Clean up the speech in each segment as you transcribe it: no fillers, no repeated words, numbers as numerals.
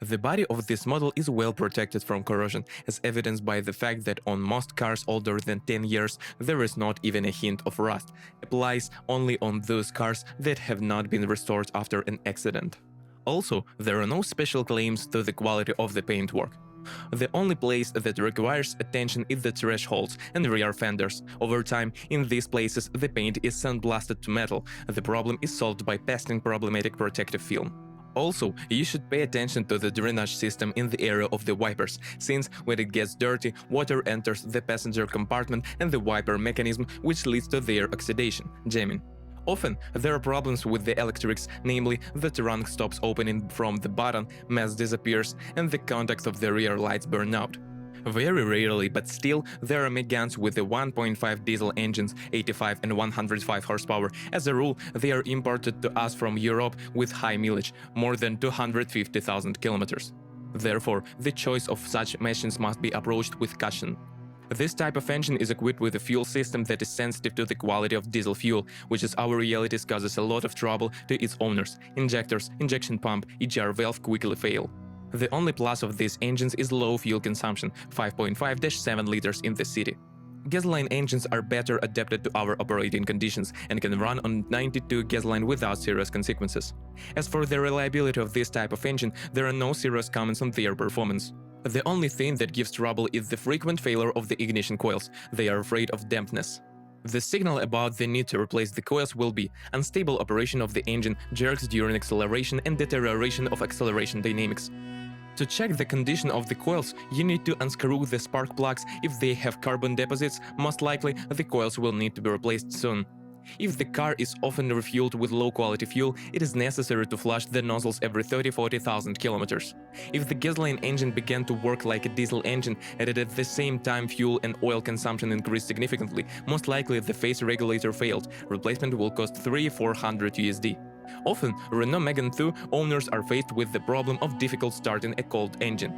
The body of this model is well protected from corrosion, as evidenced by the fact that on most cars older than 10 years there is not even a hint of rust. Applies only on those cars that have not been restored after an accident. Also, there are no special claims to the quality of the paintwork. The only place that requires attention is the thresholds and rear fenders. Over time, in these places, the paint is sandblasted to metal. The problem is solved by pasting problematic protective film. Also, you should pay attention to the drainage system in the area of the wipers, since when it gets dirty, water enters the passenger compartment and the wiper mechanism, which leads to their oxidation, jamming. Often, there are problems with the electrics, namely, the trunk stops opening from the bottom, mass disappears, and the contacts of the rear lights burn out. Very rarely, but still, there are Meganes with the 1.5 diesel engines, 85 and 105 horsepower. As a rule, they are imported to us from Europe with high mileage, more than 250,000 kilometers. Therefore, the choice of such machines must be approached with caution. This type of engine is equipped with a fuel system that is sensitive to the quality of diesel fuel, which is our realities causes a lot of trouble to its owners. Injectors, injection pump, EGR valve quickly fail. The only plus of these engines is low fuel consumption, 5.5-7 liters in the city. Gasoline engines are better adapted to our operating conditions and can run on 92 gasoline without serious consequences. As for the reliability of this type of engine, there are no serious comments on their performance. The only thing that gives trouble is the frequent failure of the ignition coils. They are afraid of dampness. The signal about the need to replace the coils will be unstable operation of the engine, jerks during acceleration, and deterioration of acceleration dynamics. To check the condition of the coils, you need to unscrew the spark plugs. If they have carbon deposits, most likely the coils will need to be replaced soon. If the car is often refueled with low-quality fuel, it is necessary to flush the nozzles every 30–40,000 kilometers. If the gasoline engine began to work like a diesel engine and at the same time fuel and oil consumption increased significantly, most likely the phase regulator failed. Replacement will cost $300–400 USD. Often, Renault Megane 2 owners are faced with the problem of difficult starting a cold engine.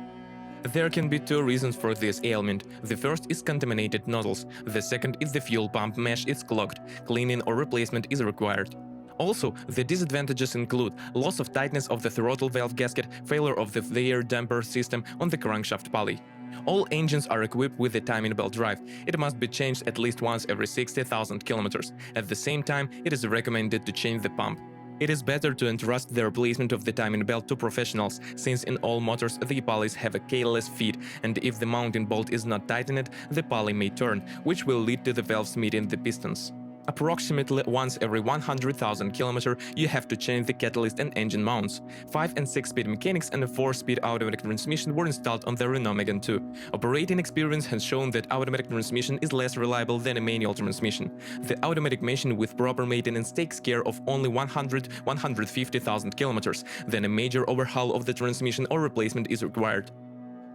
There can be two reasons for this ailment. The first is contaminated nozzles. The second is the fuel pump mesh is clogged. Cleaning or replacement is required. Also, the disadvantages include loss of tightness of the throttle valve gasket, failure of the air damper system on the crankshaft pulley. All engines are equipped with a timing belt drive. It must be changed at least once every 60,000 kilometers. At the same time, it is recommended to change the pump. It is better to entrust the replacement of the timing belt to professionals, since in all motors the pulleys have a keyless feed, and if the mounting bolt is not tightened, the pulley may turn, which will lead to the valves meeting the pistons. Approximately once every 100,000 kilometers, you have to change the catalyst and engine mounts. 5- and 6-speed mechanics and a 4-speed automatic transmission were installed on the Renault Megane 2. Operating experience has shown that automatic transmission is less reliable than a manual transmission. The automatic machine with proper maintenance takes care of only 100–150,000 kilometers, then a major overhaul of the transmission or replacement is required.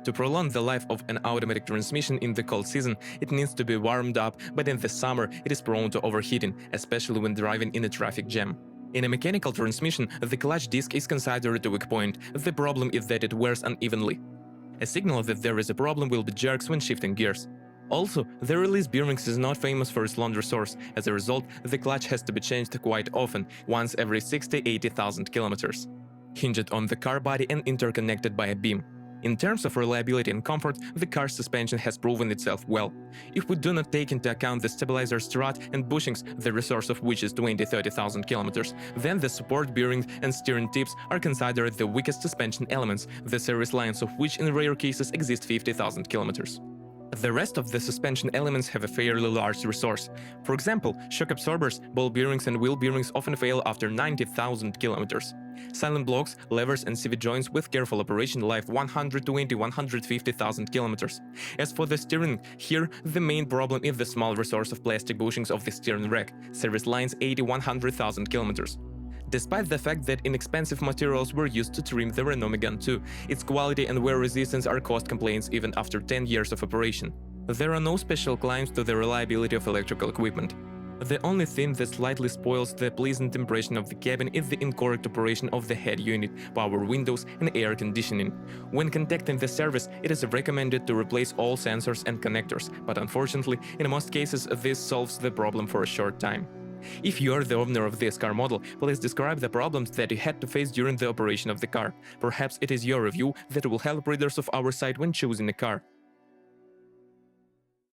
To prolong the life of an automatic transmission in the cold season, it needs to be warmed up, but in the summer it is prone to overheating, especially when driving in a traffic jam. In a mechanical transmission, the clutch disc is considered a weak point. The problem is that it wears unevenly. A signal that there is a problem will be jerks when shifting gears. Also, the release bearings is not famous for its long resource. As a result, the clutch has to be changed quite often, once every 60–80,000 kilometers. Hinged on the car body and interconnected by a beam. In terms of reliability and comfort, the car's suspension has proven itself well. If we do not take into account the stabilizer strut and bushings, the resource of which is 20–30,000 kilometers, then the support bearings and steering tips are considered the weakest suspension elements, the service lines of which in rare cases exist 50,000 kilometers. The rest of the suspension elements have a fairly large resource. For example, shock absorbers, ball bearings and wheel bearings often fail after 90,000 kilometers. Silent blocks, levers and CV joints with careful operation life 120–150,000 kilometers. As for the steering, here the main problem is the small resource of plastic bushings of the steering rack, service lines 80–100,000 kilometers. Despite the fact that inexpensive materials were used to trim the Renault Megane 2, its quality and wear resistance are caused complaints even after 10 years of operation. There are no special claims to the reliability of electrical equipment. The only thing that slightly spoils the pleasant impression of the cabin is the incorrect operation of the head unit, power windows and air conditioning. When contacting the service, it is recommended to replace all sensors and connectors, but unfortunately, in most cases this solves the problem for a short time. If you are the owner of this car model, please describe the problems that you had to face during the operation of the car. Perhaps it is your review that will help readers of our site when choosing a car.